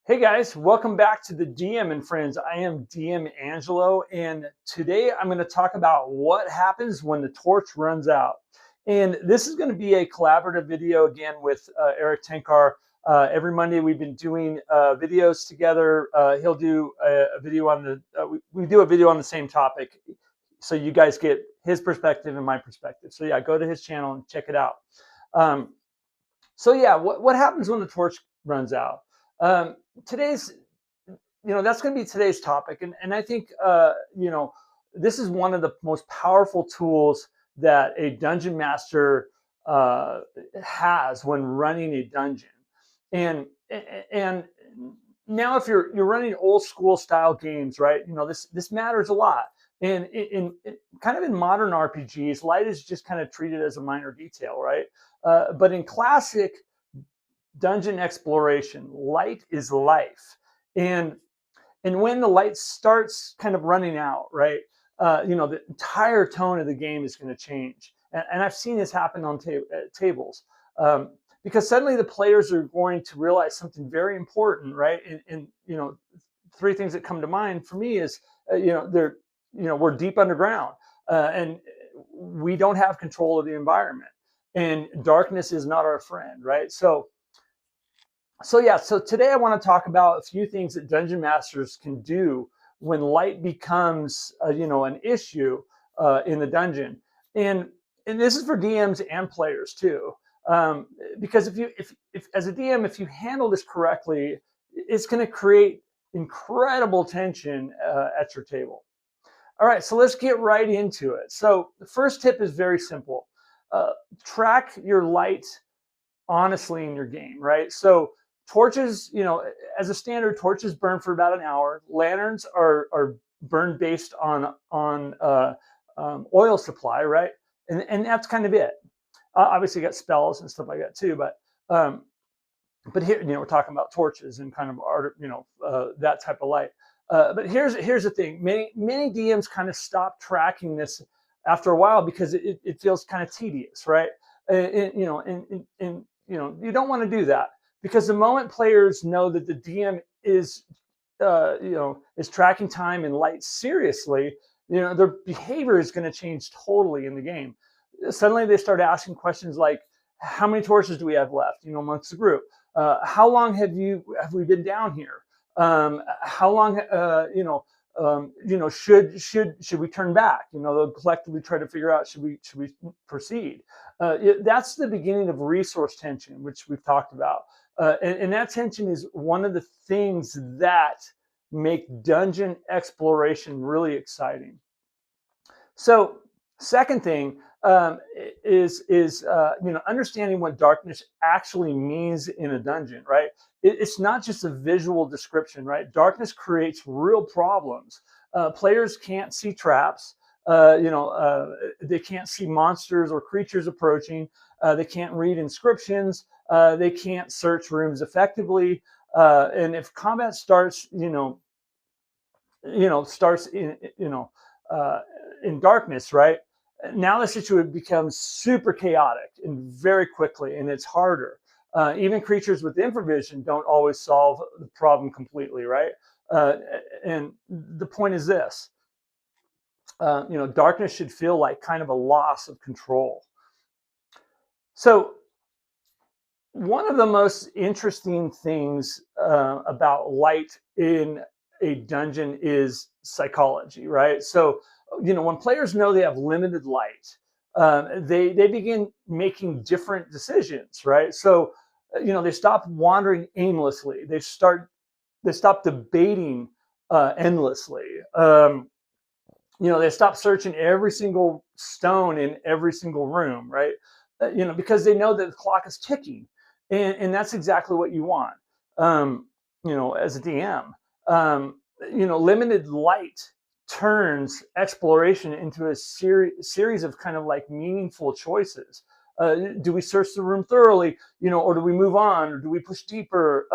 Hey guys, welcome back to the DM and Friends. I am DM Angelo, and today I'm going to talk about what happens when the torch runs out. And this is going to be a collaborative video again with Eric Tenkar. Every Monday we've been doing videos together. He'll do a video on we do a video on the same topic, so you guys get his perspective and my perspective. So yeah, go to his channel and check it out. Um, so yeah, what happens when the torch runs out? Today's, that's going to be today's topic, and I think this is one of the most powerful tools that a dungeon master has when running a dungeon, and now if you're running old school style games, right? This matters a lot. And in kind of in modern RPGs, light is just kind of treated as a minor detail, right? But in classic dungeon exploration, light is life, and when the light starts kind of running out, right? The entire tone of the game is going to change, and I've seen this happen on tables. Because suddenly the players are going to realize something very important, right? And three things that come to mind for me is, we're deep underground, and we don't have control of the environment, and darkness is not our friend, right? So today I want to talk about a few things that dungeon masters can do when light becomes, an issue in the dungeon, and this is for DMs and players too. Because if as a DM, if you handle this correctly, it's going to create incredible tension at your table. All right, so let's get right into it. So the first tip is very simple. Track your light honestly in your game, right? So torches, as a standard, torches burn for about an hour. Lanterns are burned based on oil supply, right? And that's kind of it. Obviously, you got spells and stuff like that too, but here, we're talking about torches and kind of art, that type of light. But here's the thing: many DMs kind of stop tracking this after a while because it feels kind of tedious, right? And you don't want to do that, because the moment players know that the DM is tracking time and light seriously, their behavior is going to change totally in the game. Suddenly they start asking questions like, how many torches do we have left, amongst the group? How long have we been down here? How long, should we turn back? They'll collectively try to figure out, should we proceed? That's the beginning of resource tension, which we've talked about. And that tension is one of the things that make dungeon exploration really exciting. So second thing is understanding what darkness actually means in a dungeon, right? It's not just a visual description, right? Darkness creates real problems. Players can't see traps. They can't see monsters or creatures approaching. They can't read inscriptions. They can't search rooms effectively. And if combat starts, in darkness, right? Now the situation becomes super chaotic and very quickly, and it's harder. Even creatures with infravision don't always solve the problem completely, right? And the point is this: darkness should feel like kind of a loss of control. So one of the most interesting things about light in a dungeon is psychology, right? So, when players know they have limited light, they begin making different decisions, right? So, they stop wandering aimlessly. They stop debating endlessly. They stop searching every single stone in every single room, right? Because they know that the clock is ticking, and that's exactly what you want. As a DM, limited light turns exploration into a series of kind of like meaningful choices. Do we search the room thoroughly, or do we move on, or do we push deeper,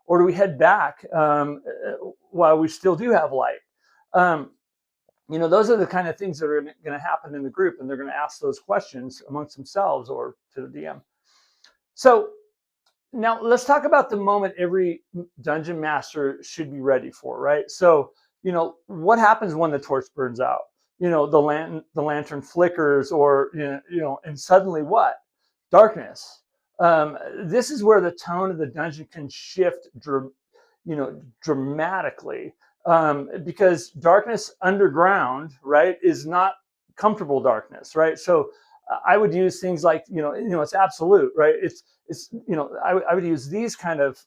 or do we head back while we still do have light? Those are the kind of things that are going to happen in the group, and they're going to ask those questions amongst themselves or to the DM. So Now let's talk about the moment every dungeon master should be ready for, right? So, what happens when the torch burns out? The lantern flickers, or and suddenly what? Darkness. This is where the tone of the dungeon can shift, dramatically, because darkness underground, right, is not comfortable darkness, right? So, I would use things like it's absolute, right? It's I would use these kind of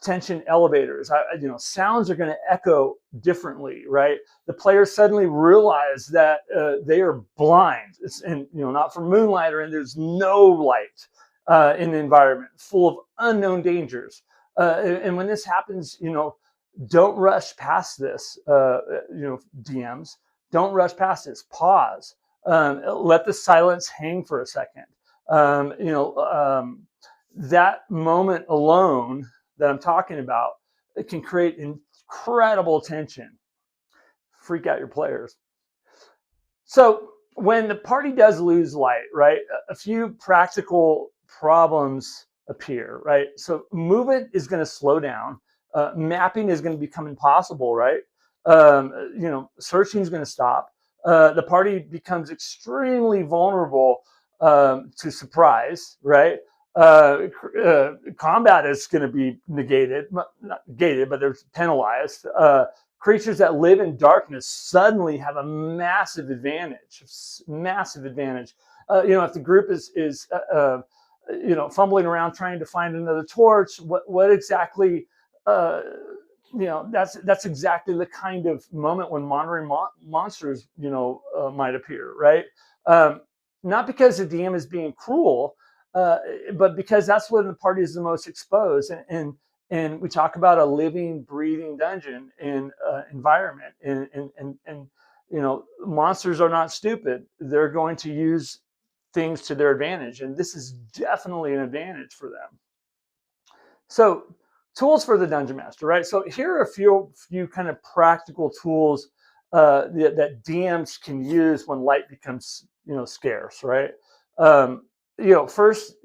tension elevators. Sounds are going to echo differently, right? The players suddenly realize that they are blind, and not from moonlight, and there's no light in the environment, full of unknown dangers. And when this happens, don't rush past this. DMs, don't rush past this. Pause. Let the silence hang for a second. That moment alone that I'm talking about, it can create incredible tension, freak out your players. So when the party does lose light, right, a few practical problems appear, right? So movement is going to slow down. Mapping is going to become impossible, right? Searching is going to stop. The party becomes extremely vulnerable to surprise, right? Combat is going to be negated, not negated, but they're penalized. Creatures that live in darkness suddenly have a massive advantage. Massive advantage. If the group is fumbling around trying to find another torch, what exactly? That's exactly the kind of moment when wandering monsters might appear, right? Not because the DM is being cruel, but because that's when the party is the most exposed. And we talk about a living, breathing dungeon and environment, and monsters are not stupid. They're going to use things to their advantage, and this is definitely an advantage for them. So, tools for the dungeon master, right? So here are a few kind of practical tools that DMs can use when light becomes scarce, right? First,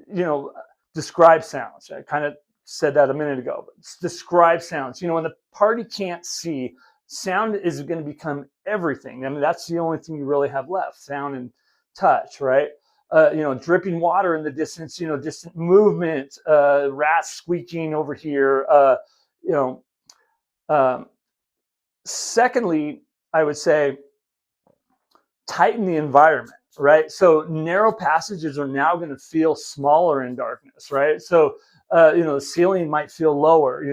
describe sounds. I kind of said that a minute ago. But describe sounds. When the party can't see, sound is going to become everything. I mean, that's the only thing you really have left: sound and touch, right? Dripping water in the distance, distant movement, rats squeaking over here. You know, um, Secondly, I would say tighten the environment, right? So narrow passages are now going to feel smaller in darkness, right? So, the ceiling might feel lower.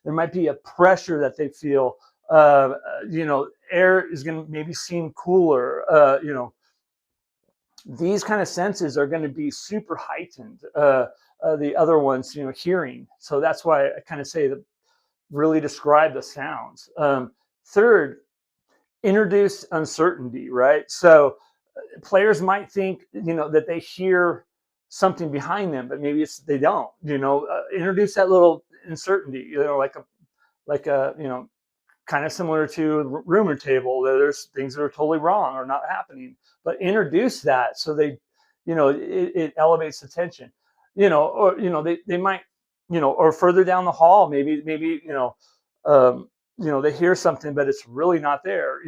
There might be a pressure that they feel. Air is going to maybe seem cooler. These kind of senses are going to be super heightened. The other ones, hearing. So that's why I kind of say that really describe the sounds. Third, introduce uncertainty, right? So players might think, that they hear something behind them, but maybe they don't. Introduce that little uncertainty, like a kind of similar to a rumor table. There's things that are totally wrong or not happening, but introduce that so it elevates the tension. They might, or further down the hall, maybe they hear something, but it's really not there.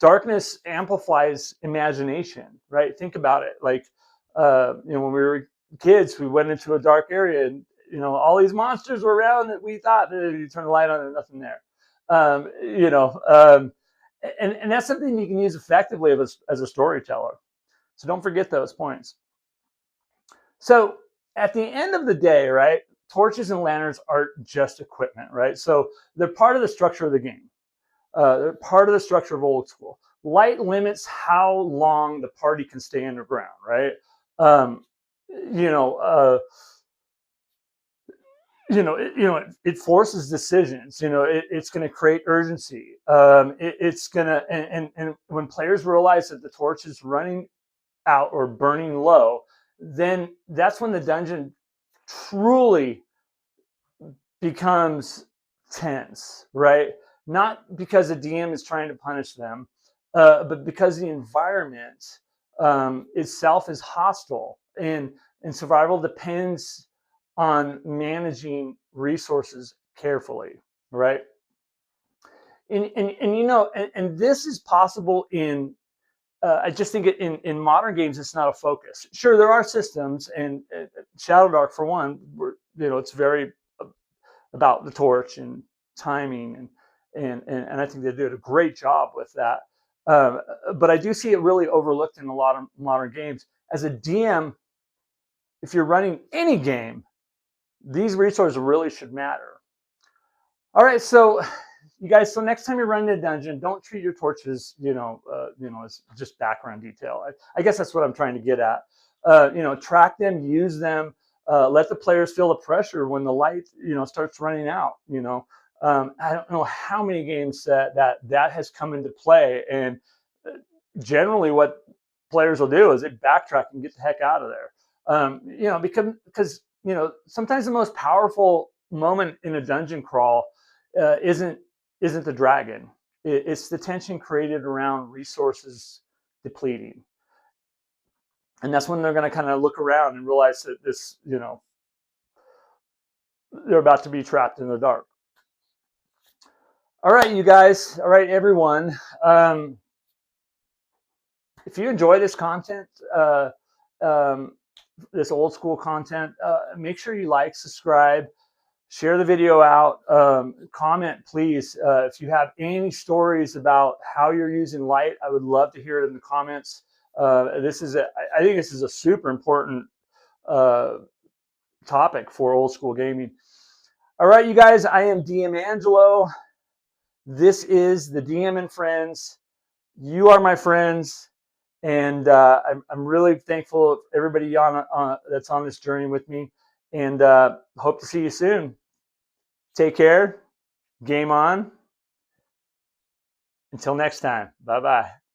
Darkness amplifies imagination, right? Think about it. Like, when we were kids, we went into a dark area, and all these monsters were around that we thought that you turn the light on and nothing there. um, you know, um, and that's something you can use effectively as a storyteller. So don't forget those points. So at the end of the day, right, torches and lanterns are just equipment, right? So they're part of the structure of the game. They're part of the structure of old school. Light limits how long the party can stay underground, right? Um, you know, uh, it forces decisions. It's going to create urgency. It's going to, and when players realize that the torch is running out or burning low, then that's when the dungeon truly becomes tense, right? Not because the DM is trying to punish them, but because the environment itself is hostile. And and survival depends on managing resources carefully, right? And you know, and this is possible in I just think in modern games, it's not a focus. Sure, there are systems, and Shadowdark, for one, you know, it's very about the torch and timing, and I think they did a great job with that. Um, but I do see it really overlooked in a lot of modern games. As a DM, if you're running any game, these resources really should matter. All right, so you guys, so next time you're running a dungeon, don't treat your torches, you know, as just background detail. I guess that's what I'm trying to get at. You know, track them, use them, let the players feel the pressure when the light, you know, starts running out. You know, I don't know how many games that has come into play, and generally what players will do is they backtrack and get the heck out of there. You know, because you know, sometimes the most powerful moment in a dungeon crawl isn't the dragon. It's the tension created around resources depleting. And that's when they're going to kind of look around and realize that this, you know, they're about to be trapped in the dark. All right, you guys. All right, everyone. If you enjoy this content, this old school content, make sure you like, subscribe, share the video out, comment please. If you have any stories about how you're using light, I would love to hear it in the comments. I think this is a super important topic for old school gaming. All right, you guys, I am DM Angelo. This is the DM and Friends. You are my friends, and I'm really thankful of everybody that's on this journey with me, and hope to see you soon. Take care. Game on. Until next time. Bye-bye.